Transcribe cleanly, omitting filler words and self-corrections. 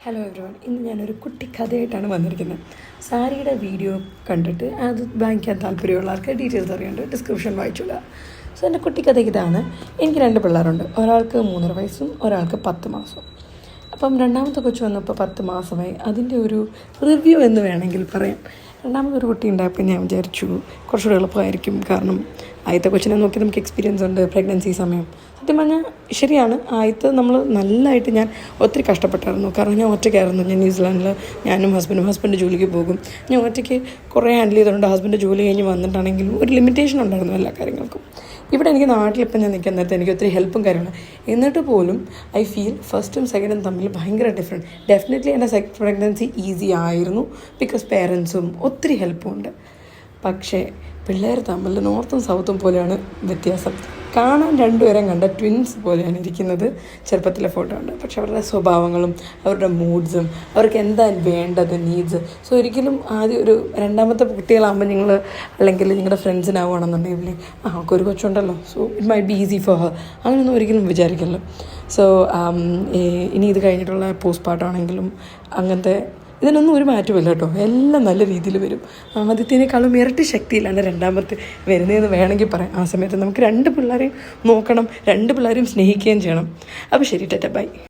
Hello everyone, ഇന്ന് ഞാനൊരു കുട്ടി കഥയായിട്ടാണ് വന്നിരിക്കുന്നത്. സാരിയുടെ വീഡിയോ കണ്ടിട്ട് അത് വാങ്ങിക്കാൻ താല്പര്യമുള്ള ആൾക്ക് ഡീറ്റെയിൽസ് അറിയാണ്ട് ഡിസ്ക്രിപ്ഷൻ വായിച്ചില്ല. സോ എൻ്റെ കുട്ടി കഥ ഇതാണ്. എനിക്ക് 2 പിള്ളേരുണ്ട്. ഒരാൾക്ക് 3.5 വയസ്സും ഒരാൾക്ക് 10 മാസവും. അപ്പം രണ്ടാമത്തെ കൊച്ചു വന്നപ്പോൾ 10 മാസമായി. അതിൻ്റെ ഒരു റിവ്യൂ എന്ന് വേണമെങ്കിൽ പറയാം. രണ്ടാമതൊരു കുട്ടി ഉണ്ടായപ്പോൾ ഞാൻ വിചാരിച്ചു കുറച്ചുകൂടെ എളുപ്പമായിരിക്കും. കാരണം ആദ്യത്തെ കൊച്ചിനെ നോക്കി നമുക്ക് എക്സ്പീരിയൻസ് ഉണ്ട്, പ്രഗ്നൻസി സമയം. സത്യം പറഞ്ഞാൽ ശരിയാണ്, ആദ്യത്തെ നമ്മൾ നല്ലതായിട്ട് ഞാൻ ഒത്തിരി കഷ്ടപ്പെട്ടായിരുന്നു. കാരണം ഞാൻ ഒറ്റയ്ക്കായിരുന്നു. ഞാൻ ന്യൂസിലാൻഡിൽ ഞാനും ഹസ്ബൻഡ് ജോലിക്ക് പോകും. ഞാൻ ഒറ്റയ്ക്ക് കുറേ ഹാൻഡിൽ ചെയ്തിട്ടുണ്ട്. ഹസ്ബൻഡ് ജോലി കഴിഞ്ഞ് വന്നിട്ടാണെങ്കിലും ഒരു ലിമിറ്റേഷൻ ഉണ്ടായിരുന്നു എല്ലാ കാര്യങ്ങൾക്കും. ഇവിടെ എനിക്ക് നാട്ടിലിപ്പം ഞാൻ നിൽക്കാൻ നേരത്തെ എനിക്ക് ഒത്തിരി ഹെൽപ്പും കാര്യങ്ങളും. എന്നിട്ട് പോലും ഐ ഫീൽ ഫസ്റ്റും സെക്കൻഡും തമ്മിൽ ഭയങ്കര ഡിഫറെൻറ്റ്. ഡെഫിനറ്റ്ലി എൻ്റെ സെക്കൻഡ് പ്രഗ്നൻസി ഈസി ആയിരുന്നു, ബിക്കോസ് പേരൻസും ഒത്തിരി ഹെൽപ്പും ഉണ്ട്. പക്ഷേ പിള്ളേർ തമ്മിൽ നോർത്തും സൗത്തും പോലെയാണ് വ്യത്യാസം. കാണാൻ രണ്ടുപേരും കണ്ട ട്വിൻസ് പോലെയാണ് ഇരിക്കുന്നത്. ചെറുപ്പത്തിലെ ഫോട്ടോ ഉണ്ട്. പക്ഷെ അവരുടെ സ്വഭാവങ്ങളും അവരുടെ മൂഡ്സും അവർക്ക് എന്താ വേണ്ടത്, നീഡ്സ്. സോ ഒരിക്കലും ആദ്യം ഒരു രണ്ടാമത്തെ കുട്ടികളാകുമ്പോൾ നിങ്ങൾ അല്ലെങ്കിൽ നിങ്ങളുടെ ഫ്രണ്ട്സിനാവുകയാണെന്നുണ്ടെങ്കിൽ അവൾക്കൊരു കൊച്ചുണ്ടല്ലോ, so it might be easy for her, അങ്ങനെയൊന്നും ഒരിക്കലും വിചാരിക്കല്ലോ. സോ ഇനി ഇത് കഴിഞ്ഞിട്ടുള്ള പോസ്റ്റ്മോർട്ടം ആണെങ്കിലും അങ്ങനത്തെ ഇതിനൊന്നും ഒരു മാറ്റമില്ല കേട്ടോ. എല്ലാം നല്ല രീതിയിൽ വരും. ആദ്യത്തേനേക്കാളും ഇരട്ടി ശക്തിയിലാണ് രണ്ടാമത്തെ വരുന്നതെന്ന് വേണമെങ്കിൽ പറയാം. ആ സമയത്ത് നമുക്ക് 2 പിള്ളേരെയും നോക്കണം, 2 പിള്ളേരെയും സ്നേഹിക്കുകയും ചെയ്യണം. അപ്പോൾ ശരി, ടാറ്റ, ബൈ.